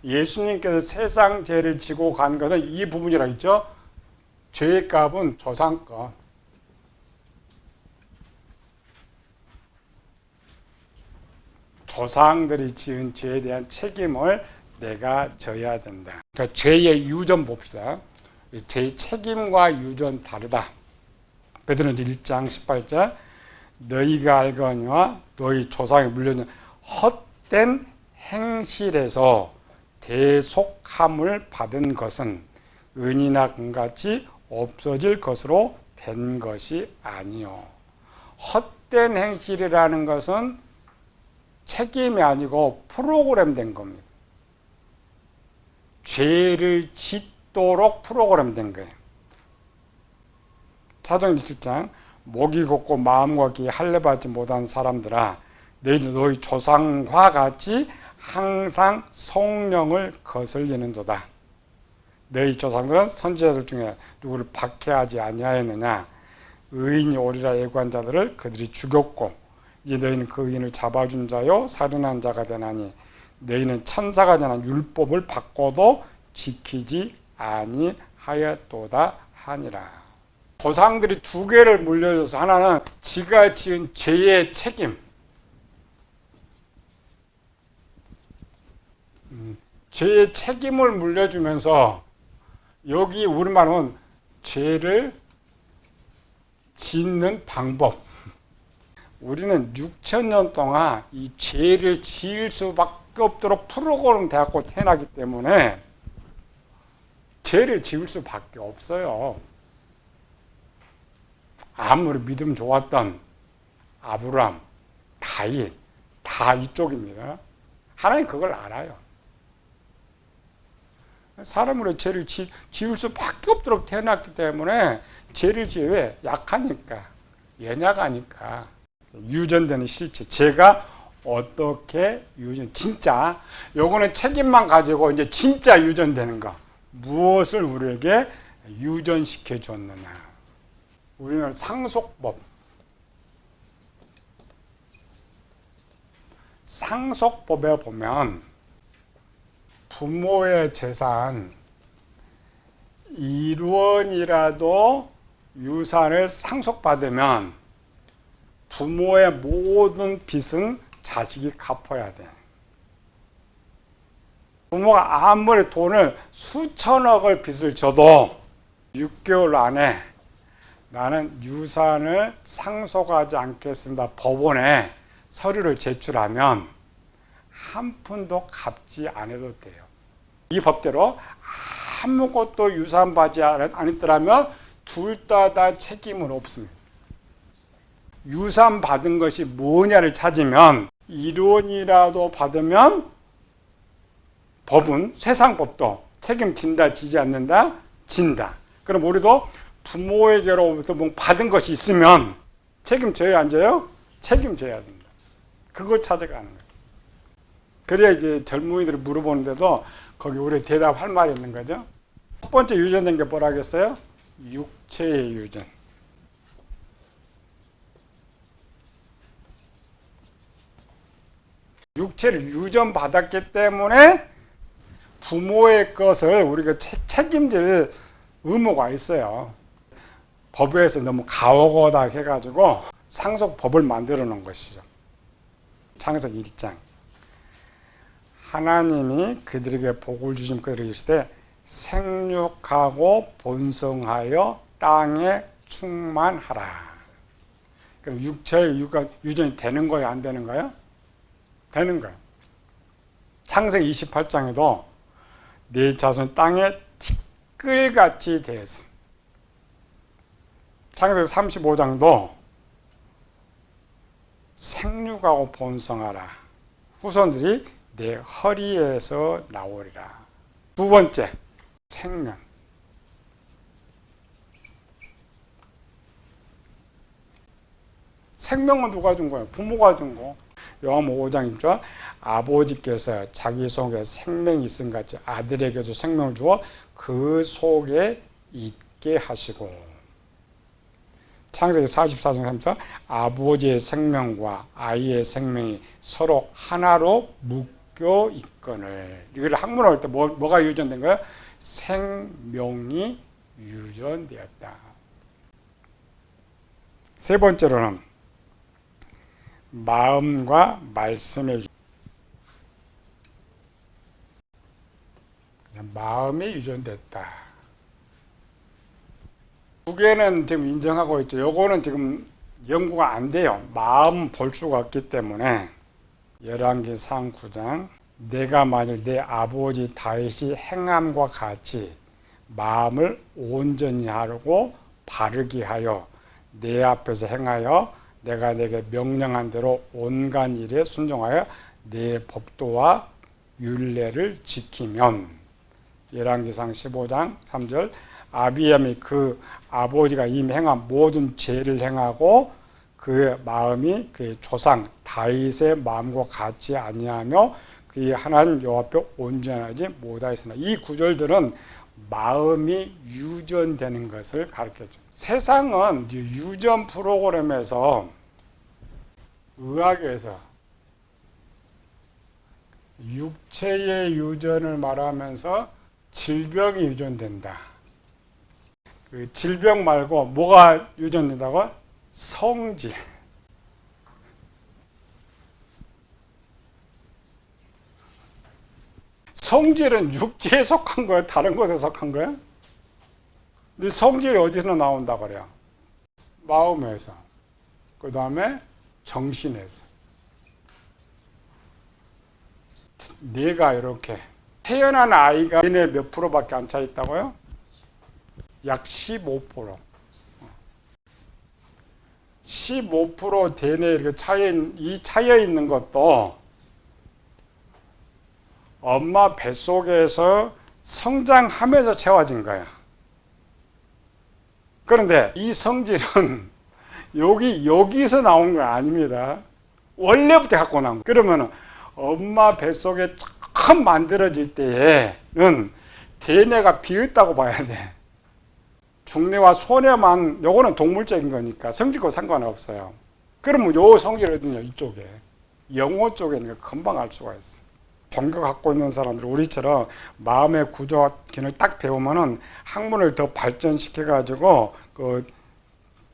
예수님께서 세상 죄를 지고 간 것은 이 부분이라고 했죠. 죄값은 조상 것. 조상들이 지은 죄에 대한 책임을 내가 져야 된다. 그러니까 죄의 유전 봅시다. 죄의 책임과 유전 다르다. 베드로전서 1장 18절 너희가 알거니와 너희 조상이 물려준 헛된 행실에서 대속함을 받은 것은 은이나 금같이 없어질 것으로 된 것이 아니요. 헛된 행실이라는 것은 책임이 아니고 프로그램된 겁니다. 죄를 짓도록 프로그램된 거예요. 사도행전 7장 목이 곱고 마음과 귀에 할례받지 못한 사람들아 너희는 너희 조상과 같이 항상 성령을 거슬리는도다. 너희 조상들은 선지자들 중에 누구를 박해하지 아니하였느냐. 의인이 오리라 예고한 자들을 그들이 죽였고 이제 너희는 그 의인을 잡아준 자요 살인한 자가 되나니 너희는 천사가 전한 율법을 받고도 지키지 아니하였도다 하니라. 조상들이 두 개를 물려줘서 하나는 지가 지은 죄의 책임, 죄의 책임을 물려주면서 여기 우리말은 죄를 짓는 방법. 우리는 6,000년 동안 이 죄를 지을 수밖에 없도록 프로그램 되었고 태어나기 때문에 죄를 지을 수밖에 없어요. 아무리 믿음 좋았던 아브람, 다윗 다 이쪽입니다. 하나님 그걸 알아요. 사람으로 죄를 지을 수밖에 없도록 태어났기 때문에 죄를 지어 왜? 약하니까, 연약하니까. 유전되는 실체, 죄가 어떻게 유전, 진짜 요거는 책임만 가지고 이제 진짜 유전되는 거, 무엇을 우리에게 유전시켜 줬느냐. 우리는 상속법, 상속법에 보면 부모의 재산 일원이라도 유산을 상속받으면 부모의 모든 빚은 자식이 갚아야 돼. 부모가 아무리 돈을 수천억을 빚을 져도 6개월 안에 나는 유산을 상속하지 않겠습니다. 법원에 서류를 제출하면 한 푼도 갚지 않아도 돼요. 이 법대로 아무것도 유산 받지 않았더라면 둘 다 책임은 없습니다. 유산 받은 것이 뭐냐를 찾으면 일원이라도 받으면 법은 세상 법도 책임진다, 지지 않는다, 진다. 그럼 우리도 부모에게로부터 뭐 받은 것이 있으면 책임져야 안 져요? 책임져야 된다. 그걸 찾아가는 거예요. 그래야 이제 젊은이들이 물어보는데도 거기 우리 대답할 말이 있는 거죠. 첫 번째 유전된 게 뭐라겠어요? 육체의 유전. 육체를 유전받았기 때문에 부모의 것을 우리가 책임질 의무가 있어요. 법에서 너무 가오거다 해가지고 상속법을 만들어 놓은 것이죠. 창세기 1장. 하나님이 그들에게 복을 주신 그들에게 이르시되 생육하고 번성하여 땅에 충만하라. 그럼 육체의 유전이 되는 거예요? 안 되는 거예요? 되는 거예요. 창세기 28장에도 네 자손 땅에 티끌같이 되었어. 창세기 35장도 생육하고 번성하라. 후손들이 내 허리에서 나오리라. 두 번째, 생명. 생명은 누가 준 거예요? 부모가 준 거. 요한복음 5장 1절 아버지께서 자기 속에 생명이 있음 같이 아들에게도 생명을 주어 그 속에 있게 하시고. 창세기 44장 3절 아버지의 생명과 아이의 생명이 서로 하나로 묶여 있거늘. 이걸 학문을 할 때 뭐가 유전된 거예요? 생명이 유전되었다. 세 번째로는 마음과 말씀의 마음이 유전됐다. 두 개는 지금 인정하고 있죠. 요거는 지금 연구가 안 돼요. 마음 볼 수가 없기 때문에. 열왕기상 9장 내가 만일 내 아버지 다윗이 행함과 같이 마음을 온전히 하고 바르게 하여 내 앞에서 행하여 내가 내게 명령한 대로 온갖 일에 순종하여 내 법도와 율례를 지키면. 열왕기상 15장 3절 아비암이 그 아버지가 이미 행한 모든 죄를 행하고 그의 마음이 그의 조상 다윗의 마음과 같이 아니하며 그의 하나님 여호와 앞에 온전하지 못하였으나. 이 구절들은 마음이 유전되는 것을 가르쳐줘요. 세상은 유전 프로그램에서 의학에서 육체의 유전을 말하면서 질병이 유전된다. 그 질병 말고 뭐가 유전된다고? 성질. 성질은 육체에 속한 거야? 다른 것에 속한 거야? 근데 성질이 어디서 나온다 그래요? 마음에서. 그 다음에 정신에서. 뇌가 이렇게 태어난 아이가 뇌 몇 프로밖에 안 차 있다고요? 약 15%. 15% 대뇌 이렇게 차여 있는 것도 엄마 뱃속에서 성장하면서 채워진 거야. 그런데 이 성질은 여기서 나온 거 아닙니다. 원래부터 갖고 나온 거예요. 그러면 엄마 뱃속에 처음 만들어질 때에는 대뇌가 비었다고 봐야 돼. 중뇌와 소뇌만, 요거는 동물적인 거니까 성질과 상관없어요. 그러면 요 성질이 어디냐? 이쪽에. 영혼 쪽에 있는 거 금방 알 수가 있어. 종교 갖고 있는 사람들 우리처럼 마음의 구조 기능을 딱 배우면은 학문을 더 발전시켜 가지고 그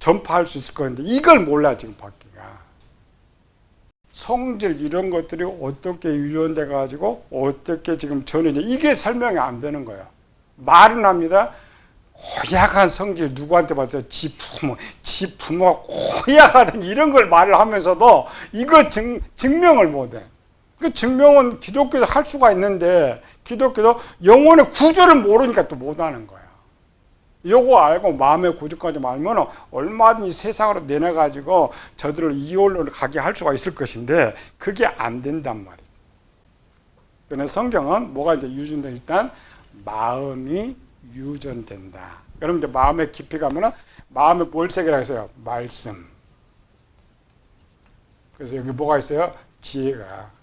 전파할 수 있을 건데 이걸 몰라 지금 바퀴가. 성질 이런 것들이 어떻게 유전돼 가지고 어떻게 지금 전해져 이게 설명이 안 되는 거예요. 말은 합니다. 고약한 성질 누구한테 봐서 지 부모가 고약하던 이런 걸 말을 하면서도 이거 증명을 못해. 그 증명은 기독교도 할 수가 있는데 기독교도 영혼의 구조를 모르니까 또 못하는 거야. 요거 알고 마음의 구조까지 알면 얼마든지 세상으로 내놔가지고 저들을 이홀로 가게 할 수가 있을 것인데 그게 안 된단 말이죠. 그래서 성경은 뭐가 이제 유전돼 일단 마음이 유전된다. 그럼 이제 마음의 깊이 가면은 마음에 뭘 새기라 했어요? 말씀. 그래서 여기 뭐가 있어요? 지혜가.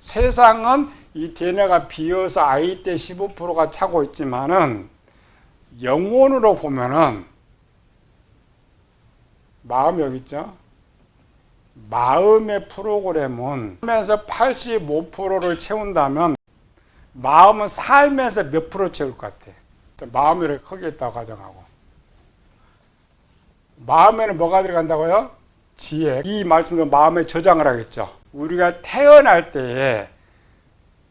세상은 이 DNA가 비어서 아이 때 15%가 차고 있지만은 영혼으로 보면은 마음 여기 있죠? 마음의 프로그램은 삶에서 85%를 채운다면 마음은 삶에서 몇 프로 채울 것 같아? 마음이 이렇게 크게 있다고 가정하고 마음에는 뭐가 들어간다고요? 지혜. 이 말씀도 마음에 저장을 하겠죠. 우리가 태어날 때에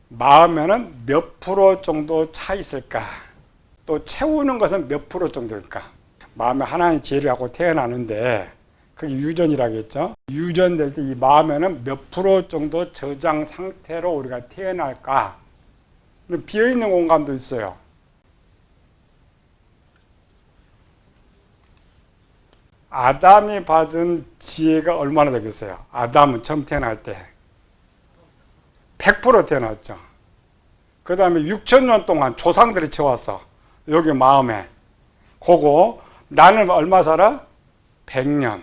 마음에는 몇 프로 정도 차 있을까? 또 채우는 것은 몇 프로 정도일까? 마음에 하나님 지혜를 갖고 태어나는데 그게 유전이라겠죠. 유전될 때 이 마음에는 몇 프로 정도 저장 상태로 우리가 태어날까? 비어있는 공간도 있어요. 아담이 받은 지혜가 얼마나 되겠어요? 아담은 처음 태어날 때 100% 태어났죠. 그 다음에 6,000년 동안 조상들이 채웠어. 여기 마음에. 그거 나는 얼마 살아? 100년.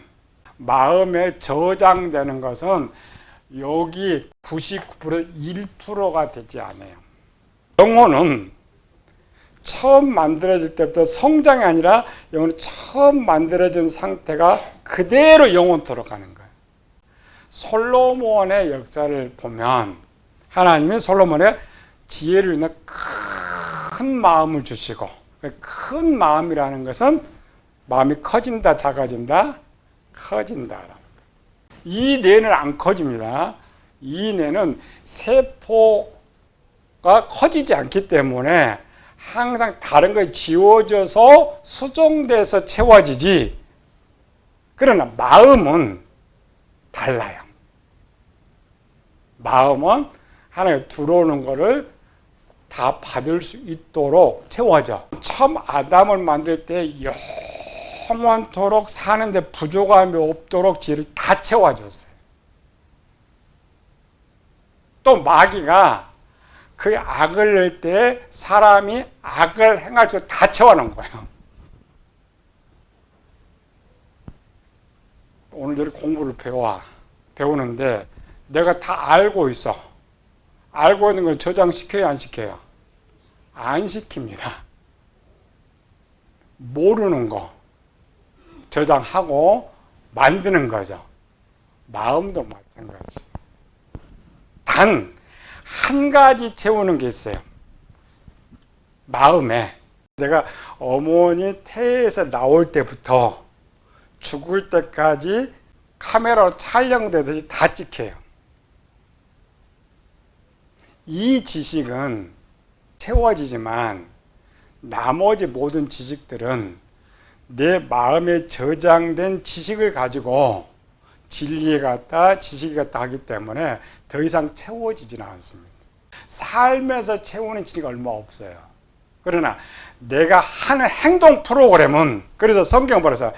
마음에 저장되는 것은 여기 99% 1%가 되지 않아요. 영혼은 처음 만들어질 때부터 성장이 아니라 영혼은 처음 만들어진 상태가 그대로 영원토록 가는 거예요. 솔로몬의 역사를 보면 하나님이 솔로몬의 지혜를 있는 큰 마음을 주시고 큰 마음이라는 것은 마음이 커진다 작아진다 커진다. 이 뇌는 안 커집니다. 이 뇌는 세포가 커지지 않기 때문에 항상 다른 것이 지워져서 수정돼서 채워지지. 그러나 마음은 달라요. 마음은 하나님 들어오는 것을 다 받을 수 있도록 채워져. 처음 아담을 만들 때 영원토록 사는데 부족함이 없도록 지혜를 다 채워줬어요. 또 마귀가 그 악을 낼 때 사람이 악을 행할 수 다 채워놓은 거예요. 오늘 여기 공부를 배우는데 내가 다 알고 있어. 알고 있는 걸 저장시켜요, 안 시켜요? 안 시킵니다. 모르는 거 저장하고 만드는 거죠. 마음도 마찬가지. 단 한 가지 채우는 게 있어요. 마음에. 내가 어머니 태에서 나올 때부터 죽을 때까지 카메라로 촬영되듯이 다 찍혀요. 이 지식은 채워지지만 나머지 모든 지식들은 내 마음에 저장된 지식을 가지고 진리에 갔다 지식이 갔다 하기 때문에 더 이상 채워지지는 않습니다. 삶에서 채우는 지식이 얼마 없어요. 그러나 내가 하는 행동 프로그램은 그래서 성경 보면서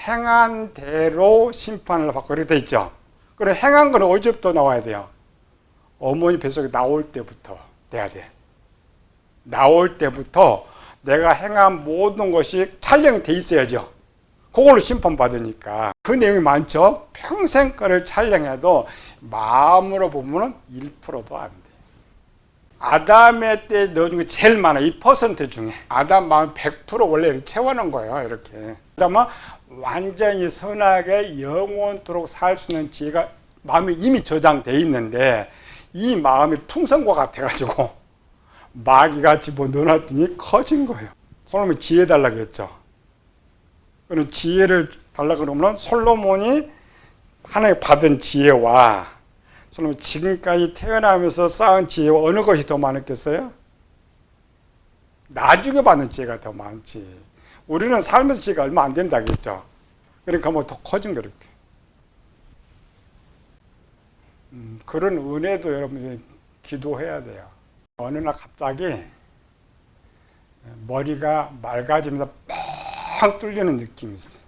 행한 대로 심판을 받고 이렇게 돼 있죠. 그래 행한 건 어디부터 나와야 돼요? 어머니 뱃속에 나올 때부터 돼야 돼. 나올 때부터 내가 행한 모든 것이 촬영이 돼 있어야죠. 그걸로 심판받으니까. 그 내용이 많죠. 평생 거를 촬영해도 마음으로 보면 1%도 안 돼. 아담의 때 넣어준 게 제일 많아. 이 퍼센트 중에. 아담 마음 100% 원래 채워놓은 거예요. 이렇게. 그다음에 완전히 선하게 영원토록 살 수 있는 지혜가 마음이 이미 저장돼 있는데 이 마음이 풍선과 같아가지고 마귀가 집어넣어놨더니 커진 거예요. 솔로몬이 지혜 달라고 했죠. 그럼 지혜를 달라고 그러면 솔로몬이 하나님 받은 지혜와 솔로몬이 지금까지 태어나면서 쌓은 지혜와 어느 것이 더 많았겠어요? 나중에 받는 지혜가 더 많지. 우리는 살면서 지혜가 얼마 안 된다고 했죠. 그러니까 뭐 더 커진 거예요. 그런 은혜도 여러분들이 기도해야 돼요. 어느 날 갑자기 머리가 맑아지면서 뻥 뚫리는 느낌이 있어요.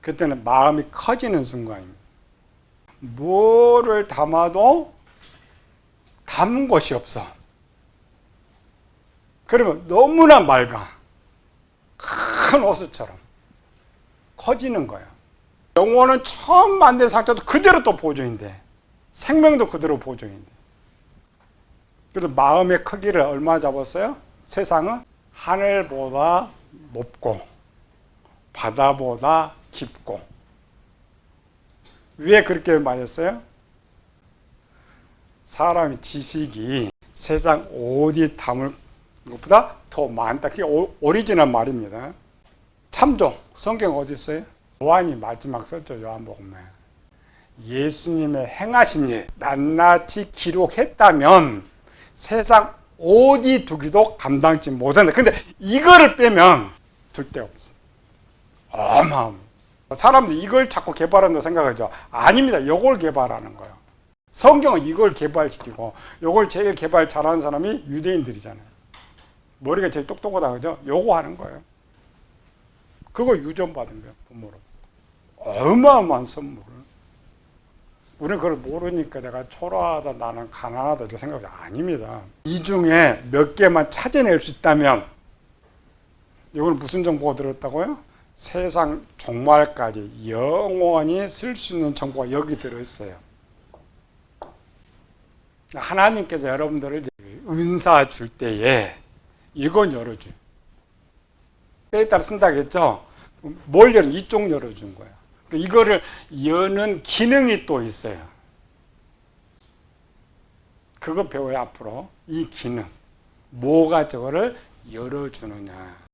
그때는 마음이 커지는 순간입니다. 뭐를 담아도 담은 것이 없어. 그러면 너무나 맑아. 큰 호수처럼 커지는 거야. 영혼은 처음 만든 상태도 그대로 또 보존인데, 생명도 그대로 보존인데. 그래서 마음의 크기를 얼마 잡았어요? 세상은 하늘보다 높고 바다보다 깊고. 왜 그렇게 말했어요? 사람의 지식이 세상 어디 담을 것보다 더 많다. 그게 오리지널 말입니다. 참조, 성경 어디 있어요? 요한이 마지막 썼죠. 요한복음에. 예수님의 행하신 일 낱낱이 기록했다면 세상 어디 두기도 감당치 못한다. 근데 이거를 빼면 줄 데 없어. 어마어마. 사람들이 이걸 자꾸 개발한다고 생각하죠. 아닙니다. 이걸 개발하는 거예요. 성경은 이걸 개발시키고, 이걸 제일 개발 잘하는 사람이 유대인들이잖아요. 머리가 제일 똑똑하다 그죠? 요거 하는 거예요. 그거 유전받은 거예요. 부모로. 어마어마한 선물을. 우리는 그걸 모르니까 내가 초라하다, 나는 가난하다 이렇게 생각하죠. 아닙니다. 이 중에 몇 개만 찾아낼 수 있다면, 이건 무슨 정보가 들었다고요? 세상 종말까지 영원히 쓸 수 있는 정보가 여기 들어있어요. 하나님께서 여러분들을 은사 줄 때에 이건 열어줘요. 때에 따라 쓴다겠죠? 뭘 열어? 이쪽 열어준 거야. 이거를 여는 기능이 또 있어요. 그거 배워요, 앞으로. 이 기능. 뭐가 저거를 열어주느냐.